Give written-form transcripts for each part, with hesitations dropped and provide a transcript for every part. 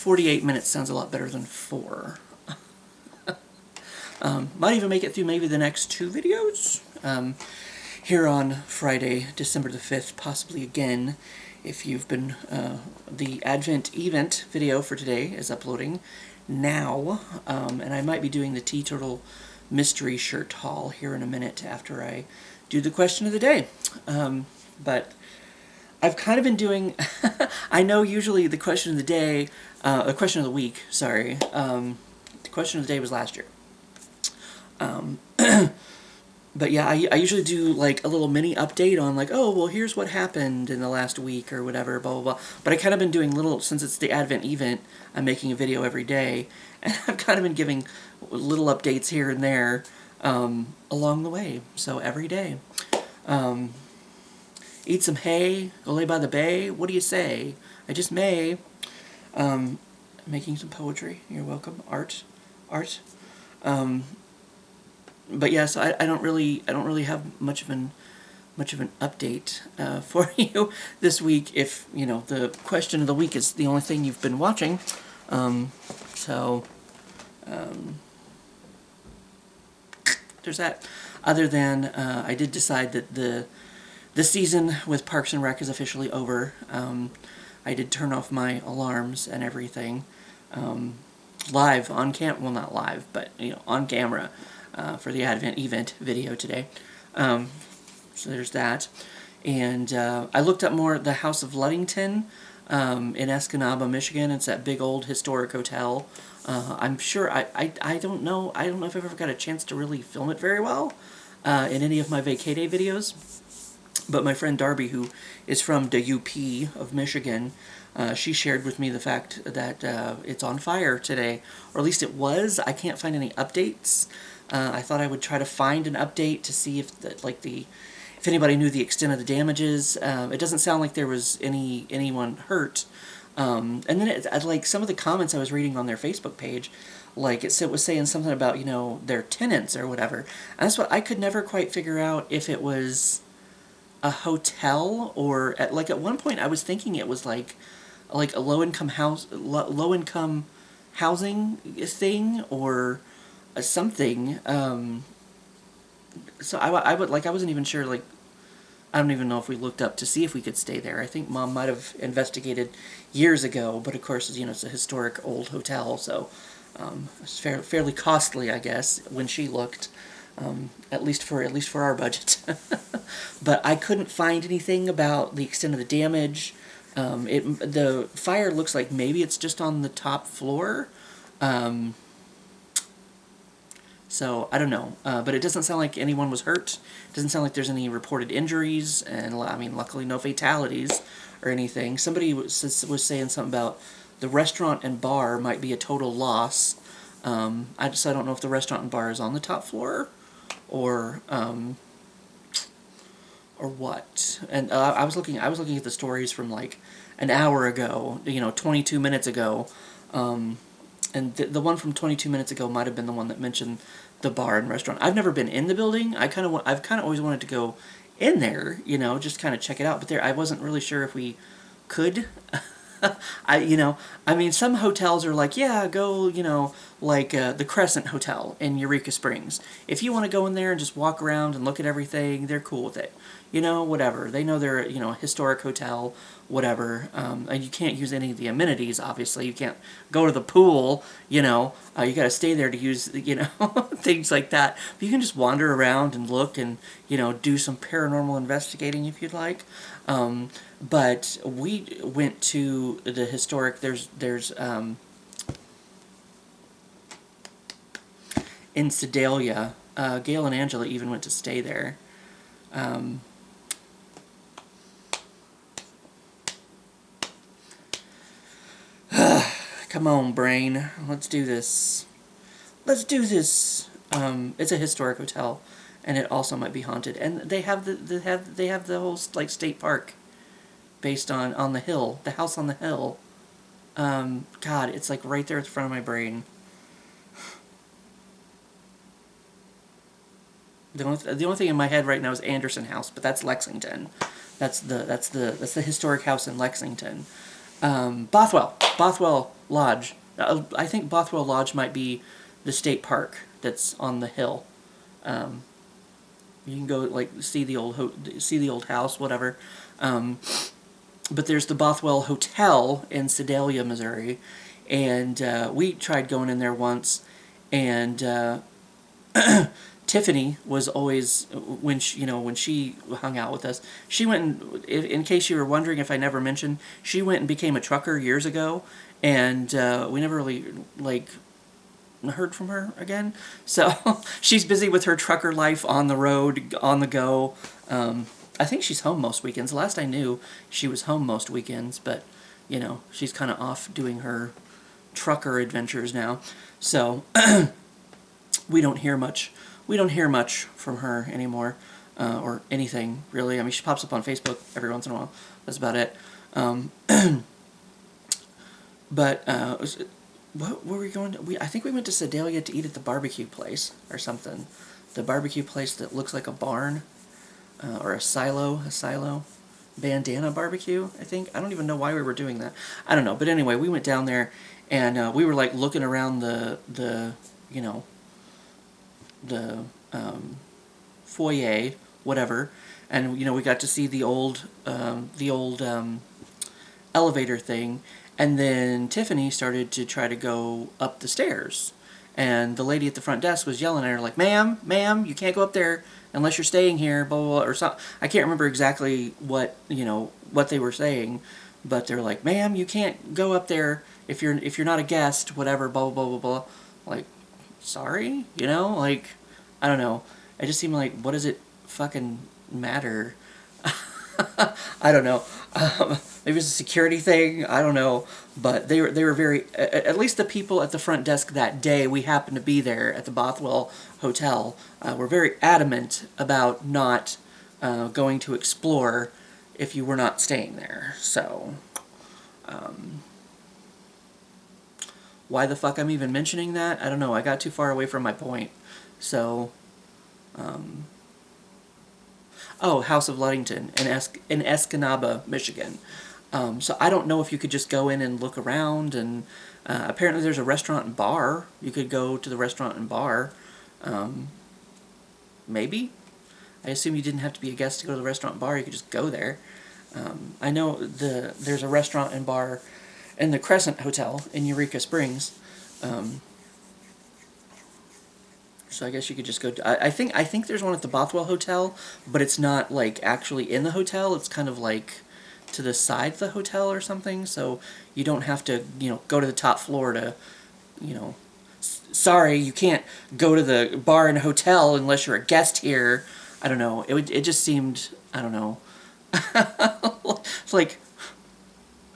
48 minutes sounds a lot better than 4. Might even make it through maybe the next 2 videos here on Friday, December the 5th, possibly again, if you've been, the Advent event video for today is uploading now, and I might be doing the Tea Turtle mystery shirt haul here in a minute after I do the question of the day. But I've kind of been doing, I know usually the question of the day, the question of the week, sorry, the question of the day was last year. But yeah, I usually do like a little mini update on like, oh, well, here's what happened in the last week or whatever, blah, blah, blah. But I kind of been doing little, since it's the Advent event, I'm making a video every day, and I've kind of been giving little updates here and there along the way, so every day. Eat some hay, go lay by the bay, what do you say? I just may. Making some poetry, you're welcome. Art. But yes, I don't really have much of an update for you this week. If you know the question of the week is the only thing you've been watching, there's that. Other than I did decide that the season with Parks and Rec is officially over. I did turn off my alarms and everything live on well, not live, but you know, on camera. For the Advent event video today. So there's that. And I looked up more the House of Ludington in Escanaba, Michigan. It's that big old historic hotel. I'm sure, I don't know if I've ever got a chance to really film it very well in any of my vacay day videos. But my friend Darby, who is from the UP of Michigan, she shared with me the fact that it's on fire today. Or at least it was. I can't find any updates. I thought I would try to find an update to see if if anybody knew the extent of the damages. It doesn't sound like there was anyone hurt. And then like some of the comments I was reading on their Facebook page, like it was saying something about, you know, their tenants or whatever. And that's what I could never quite figure out if it was a hotel or at one point I was thinking it was like a low-income housing thing or something. So I wasn't even sure, like, I don't even know if we looked up to see if we could stay there. I think Mom might have investigated years ago, but of course, you know, it's a historic old hotel, so it's fairly costly, I guess, when she looked, at least for our budget. But I couldn't find anything about the extent of the damage. The fire looks like maybe it's just on the top floor. So, I don't know, but it doesn't sound like anyone was hurt. It doesn't sound like there's any reported injuries, and, I mean, luckily no fatalities or anything. Somebody was saying something about the restaurant and bar might be a total loss. I don't know if the restaurant and bar is on the top floor, or what. And I was looking at the stories from, like, an hour ago, you know, 22 minutes ago, and the one from 22 minutes ago might have been the one that mentioned the bar and restaurant. I've never been in the building. I've kind of always wanted to go in there, you know, just kind of check it out. But I wasn't really sure if we could. I mean, some hotels are like, yeah, go, you know, like the Crescent Hotel in Eureka Springs. If you want to go in there and just walk around and look at everything, they're cool with it. You know, whatever. They know they're, you know, a historic hotel, whatever. And you can't use any of the amenities, obviously. You can't go to the pool, you know. You got to stay there to use, you know, things like that. But you can just wander around and look and, you know, do some paranormal investigating if you'd like. But we went to the historic, there's in Sedalia, Gail and Angela even went to stay there. Come on, brain. Let's do this. It's a historic hotel, and it also might be haunted. And they have the whole like state park, based on the hill, the house on the hill. God, it's like right there at the front of my brain. The only thing in my head right now is Anderson House, but that's Lexington. That's the historic house in Lexington. Bothwell Lodge. I think Bothwell Lodge might be the state park that's on the hill. Um, you can go like see the old house, whatever. But there's the Bothwell Hotel in Sedalia, Missouri, and we tried going in there once, and Tiffany was always when she hung out with us. She went and, in case you were wondering if I never mentioned, she went and became a trucker years ago, and we never really heard from her again. So she's busy with her trucker life on the road, on the go. I think she's home most weekends. Last I knew, she was home most weekends, but she's kind of off doing her trucker adventures now. So we don't hear much. We don't hear much from her anymore, or anything really. I mean, she pops up on Facebook every once in a while. That's about it. But what were we going to? I think we went to Sedalia to eat at the barbecue place or something. The barbecue place that looks like a barn, or a silo. Bandana barbecue, I think. I don't even know why we were doing that. I don't know. But anyway, we went down there, and we were like looking around the foyer, whatever, and we got to see the old elevator thing, and then Tiffany started to try to go up the stairs, and the lady at the front desk was yelling at her like, ma'am, you can't go up there unless you're staying here, blah, blah, blah, or something. I can't remember exactly what they were saying, but they're like, ma'am, you can't go up there if you're not a guest, whatever, blah, blah, blah, blah, blah. Like, sorry? Like, I don't know. It just seemed like, what does it fucking matter? I don't know. Maybe it's a security thing. I don't know. But they were very, at least the people at the front desk that day, we happened to be there at the Bothwell Hotel, were very adamant about not going to explore if you were not staying there. So, why the fuck I'm even mentioning that? I don't know. I got too far away from my point. So, House of Ludington in Escanaba, Michigan. So I don't know if you could just go in and look around, and apparently there's a restaurant and bar. You could go to the restaurant and bar. Maybe? I assume you didn't have to be a guest to go to the restaurant and bar. You could just go there. I know there's a restaurant and bar in the Crescent Hotel in Eureka Springs. So I guess you could just go I think there's one at the Bothwell Hotel, but it's not like actually in the hotel. It's kind of like to the side of the hotel or something. So you don't have to go to the top floor to sorry, you can't go to the bar in a hotel unless you're a guest here. I don't know. It just seemed, I don't know. Like,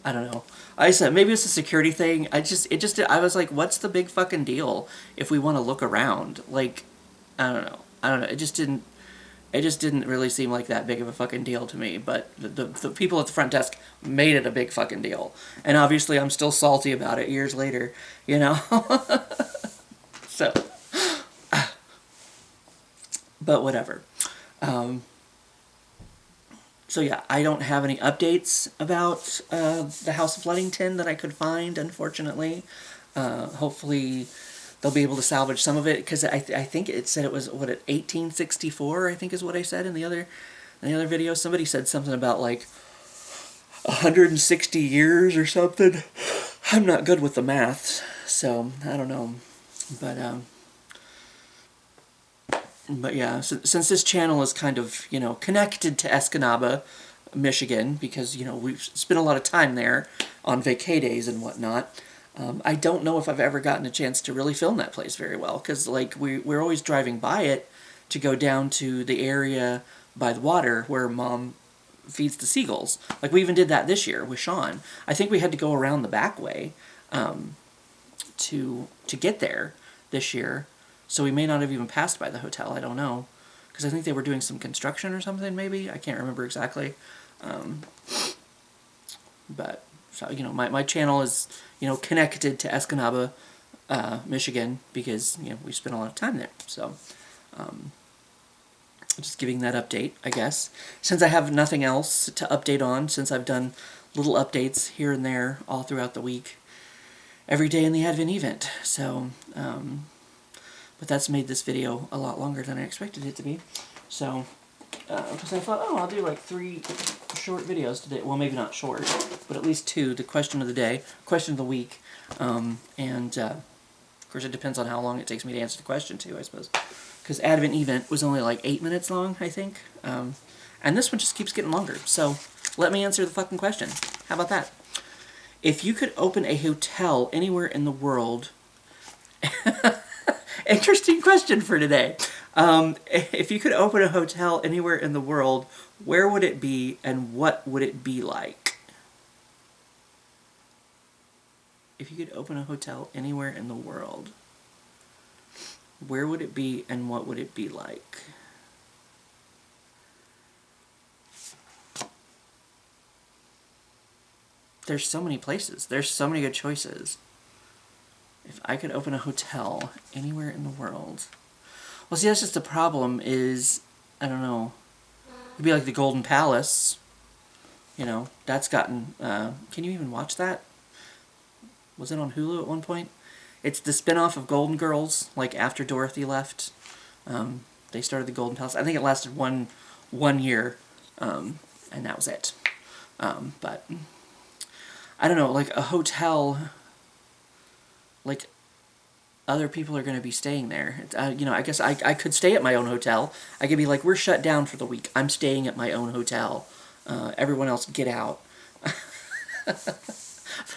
I don't know. I said maybe it's a security thing. I was like, what's the big fucking deal if we want to look around? Like, I don't know. It just didn't really seem like that big of a fucking deal to me. But the people at the front desk made it a big fucking deal, and obviously I'm still salty about it years later. So, but whatever. So yeah, I don't have any updates about the House of Ludington that I could find, unfortunately. Hopefully they'll be able to salvage some of it, because I think it said it was, 1864, I think is what I said in the other video. Somebody said something about like 160 years or something. I'm not good with the maths, so I don't know. But yeah, since this channel is kind of, connected to Escanaba, Michigan, because, we've spent a lot of time there on vacay days and whatnot, I don't know if I've ever gotten a chance to really film that place very well, because, like, we're always driving by it to go down to the area by the water where Mom feeds the seagulls. Like, we even did that this year with Sean. I think we had to go around the back way to get there this year. So we may not have even passed by the hotel. I don't know. Because I think they were doing some construction or something, maybe. I can't remember exactly. But, so, my channel is, connected to Escanaba, Michigan, because, we spent a lot of time there. So, just giving that update, I guess. Since I have nothing else to update on, since I've done little updates here and there all throughout the week, every day in the Advent event. So, but that's made this video a lot longer than I expected it to be. So, because I thought, oh, I'll do like 3 short videos today. Well, maybe not short, but at least 2. The question of the day, question of the week, and of course it depends on how long it takes me to answer the question too, I suppose. Because Advent event was only like 8 minutes long, I think. And this one just keeps getting longer. So let me answer the fucking question. How about that? If you could open a hotel anywhere in the world... Interesting question for today. If you could open a hotel anywhere in the world, where would it be and what would it be like? If you could open a hotel anywhere in the world, where would it be and what would it be like? There's so many places. There's so many good choices. If I could open a hotel anywhere in the world... Well, see, that's just the problem is, I don't know, it'd be like the Golden Palace. You know, that's gotten... can you even watch that? Was it on Hulu at one point? It's the spin-off of Golden Girls, like after Dorothy left. They started the Golden Palace. I think it lasted one year, and that was it. But... I don't know, like a hotel, like other people are going to be staying there. You know, I guess I could stay at my own hotel. I could be like, we're shut down for the week. I'm staying at my own hotel. Everyone else get out. But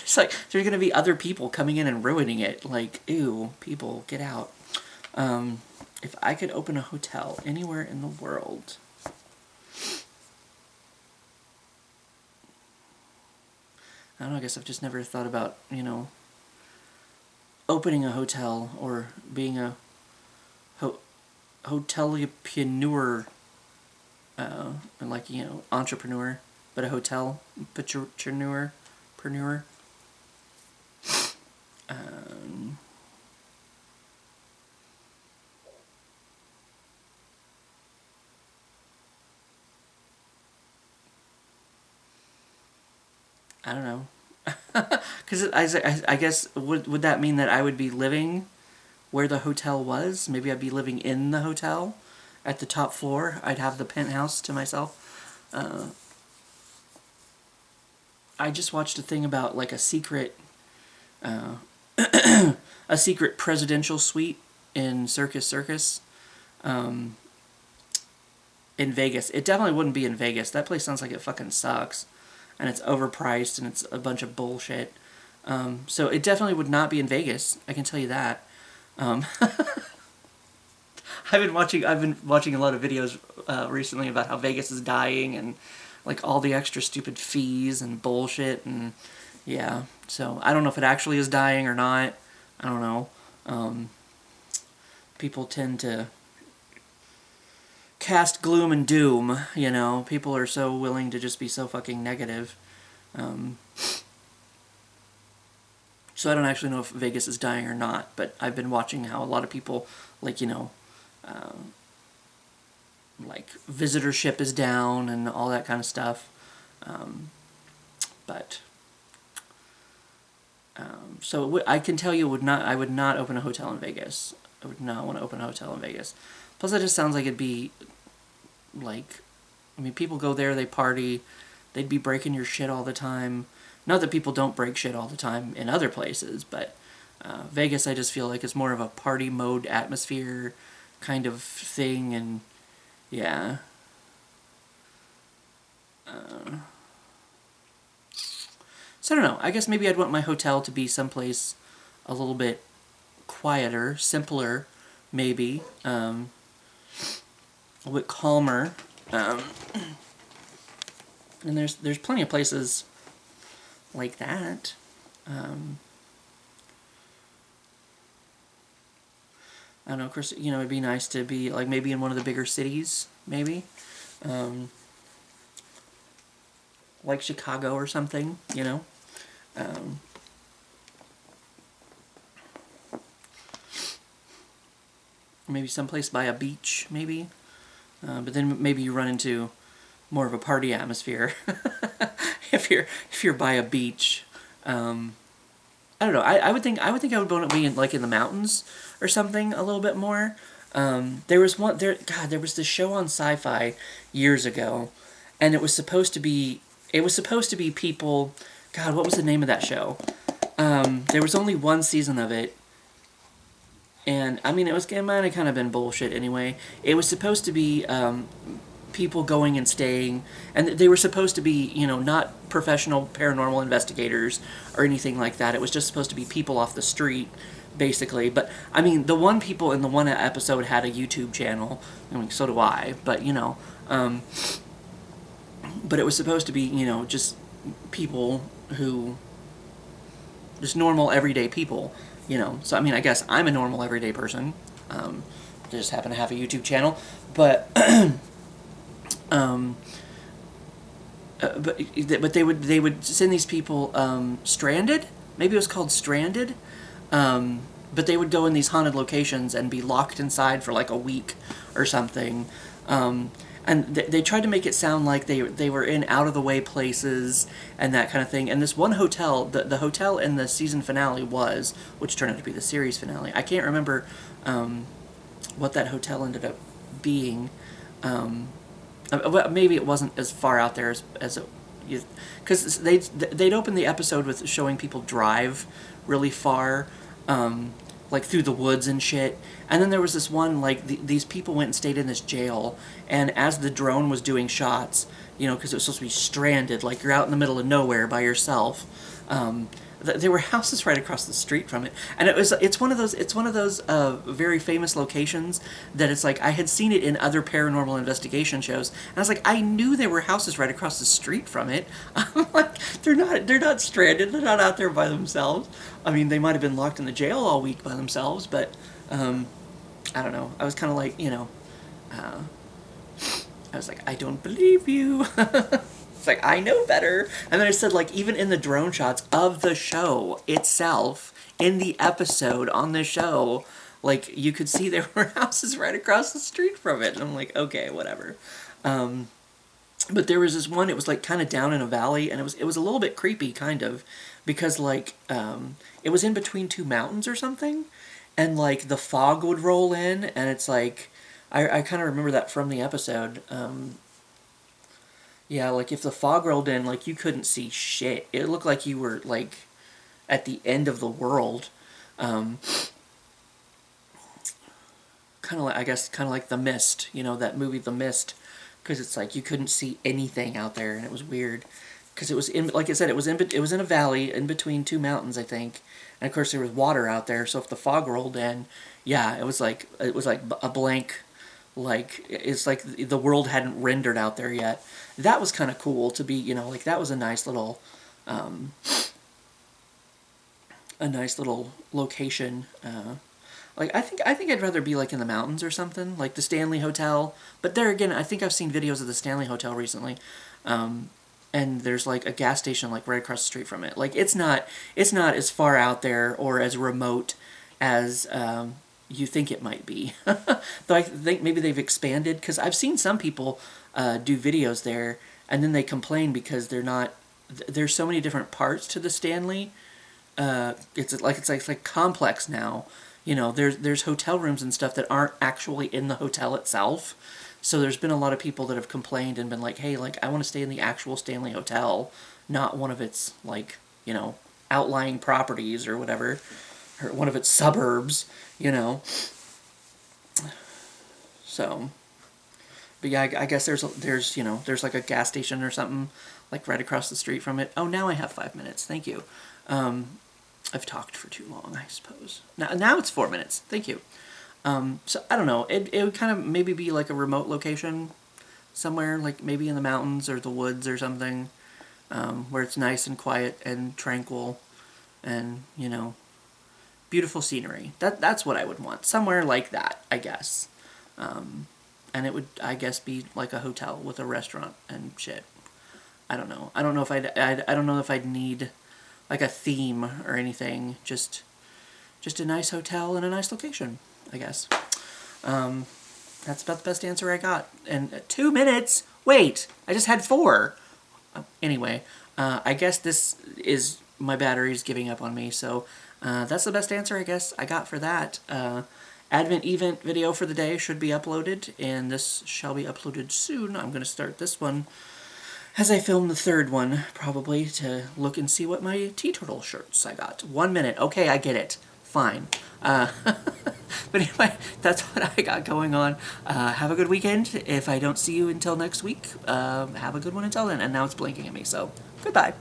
it's like, there's going to be other people coming in and ruining it. Like, ew, people, get out. If I could open a hotel anywhere in the world... I don't know, I guess I've just never thought about, you know, opening a hotel or being a hotelipreneur, like, you know, entrepreneur, but a hotel-preneur. I don't know. Because I guess, would that mean that I would be living where the hotel was? Maybe I'd be living in the hotel at the top floor. I'd have the penthouse to myself. I just watched a thing about like a secret a secret presidential suite in Circus in Vegas. It definitely wouldn't be in Vegas. That place sounds like it fucking sucks. And it's overpriced, and it's a bunch of bullshit. So it definitely would not be in Vegas. I can tell you that. I've been watching a lot of videos recently about how Vegas is dying, and like all the extra stupid fees and bullshit, and yeah. So I don't know if it actually is dying or not. I don't know. People tend to cast gloom and doom, you know. People are so willing to just be so fucking negative. So I don't actually know if Vegas is dying or not, but I've been watching how a lot of people, like, you know, like visitorship is down and all that kind of stuff. So I can tell you I would not open a hotel in Vegas. I would not want to open a hotel in Vegas. Plus, that just sounds like it'd be, like, I mean, people go there, they party, they'd be breaking your shit all the time. Not that people don't break shit all the time in other places, but Vegas, I just feel like it's more of a party mode atmosphere kind of thing, and yeah. So I don't know. I guess maybe I'd want my hotel to be someplace a little bit quieter, simpler, maybe. A little bit calmer. And there's plenty of places like that. I don't know, of course, you know, it'd be nice to be, like, maybe in one of the bigger cities, maybe. Like Chicago or something, you know. Maybe someplace by a beach, maybe. But then maybe you run into more of a party atmosphere if you're by a beach. I I don't know. I would think I would want to be in like in the mountains or something a little bit more. There was one there. God, there was this show on Sci-Fi years ago, and it was supposed to be people. God, what was the name of that show? There was only one season of it, and I mean it might have kind of been bullshit anyway. It was supposed to be people going and staying, and they were supposed to be, not professional paranormal investigators or anything like that. It was just supposed to be people off the street, basically. But I mean, the one people in the one episode had a YouTube channel. I mean, so do I. But but it was supposed to be, just people who, just normal everyday people. So I mean, I guess I'm a normal everyday person. I just happen to have a YouTube channel, but. But they would send these people stranded. Maybe it was called Stranded. But they would go in these haunted locations and be locked inside for like a week or something. And they tried to make it sound like they were in out of the way places and that kind of thing. And this one hotel, the hotel in the season finale was, which turned out to be the series finale. I can't remember what that hotel ended up being. Maybe it wasn't as far out there as it, because they'd open the episode with showing people drive really far, like through the woods and shit. And then there was this one, like these people went and stayed in this jail, and as the drone was doing shots, because it was supposed to be stranded, like you're out in the middle of nowhere by yourself. There were houses right across the street from it, and it's one of those very famous locations that it's like I had seen it in other paranormal investigation shows, and I was like, I knew there were houses right across the street from it. I'm like, they're not stranded, they're not out there by themselves. I mean, they might have been locked in the jail all week by themselves, but I don't know. I was kind of like, I was like, I don't believe you. It's like, I know better. And then I said, like, even in the drone shots of the show itself, in the episode on the show, like, you could see there were houses right across the street from it. And I'm like, okay, whatever. But there was this one, it was, like, kind of down in a valley, and it was a little bit creepy, kind of, because, like, it was in between two mountains or something, and, like, the fog would roll in, and it's, like, I kind of remember that from the episode. Yeah, like, if the fog rolled in, like, you couldn't see shit. It looked like you were, like, at the end of the world. Kind of like, I guess, kind of like The Mist, that movie The Mist, because it's like you couldn't see anything out there, and it was weird. Because it was in, like I said, it was in a valley in between two mountains, I think. And, of course, there was water out there, so if the fog rolled in, yeah, it was like a blank, like, it's like the world hadn't rendered out there yet. That was kind of cool to be, like, that was a nice little location. Like, I think I'd rather be, like, in the mountains or something, like the Stanley Hotel. But there again, I think I've seen videos of the Stanley Hotel recently. And there's, like, a gas station, like, right across the street from it. Like, it's not as far out there or as remote as you think it might be. Though I think maybe they've expanded, because I've seen some people do videos there, and then they complain because there's so many different parts to the Stanley. It's like complex now. There's hotel rooms and stuff that aren't actually in the hotel itself. So there's been a lot of people that have complained and been like, hey, like, I want to stay in the actual Stanley Hotel, not one of its, like, outlying properties or whatever, or one of its suburbs, So, but yeah, I guess there's like a gas station or something, like, right across the street from it. Oh, now I have 5 minutes. Thank you. I've talked for too long, I suppose. Now it's 4 minutes. Thank you. So, I don't know. It would kind of maybe be like a remote location somewhere, like maybe in the mountains or the woods or something, where it's nice and quiet and tranquil and, beautiful scenery. That's what I would want. Somewhere like that, I guess. And it would, I guess, be like a hotel with a restaurant and shit. I don't know. I don't know if I'd need, like, a theme or anything. Just a nice hotel in a nice location, I guess. That's about the best answer I got. And 2 minutes? Wait, I just had 4. Anyway, I guess this is my battery's giving up on me. So that's the best answer I guess I got for that. Advent event video for the day should be uploaded, and this shall be uploaded soon. I'm going to start this one as I film the third one, probably, to look and see what my tea turtle shirts I got. 1 minute. Okay, I get it. Fine. But anyway, that's what I got going on. Have a good weekend. If I don't see you until next week, have a good one until then. And now it's blinking at me, so goodbye.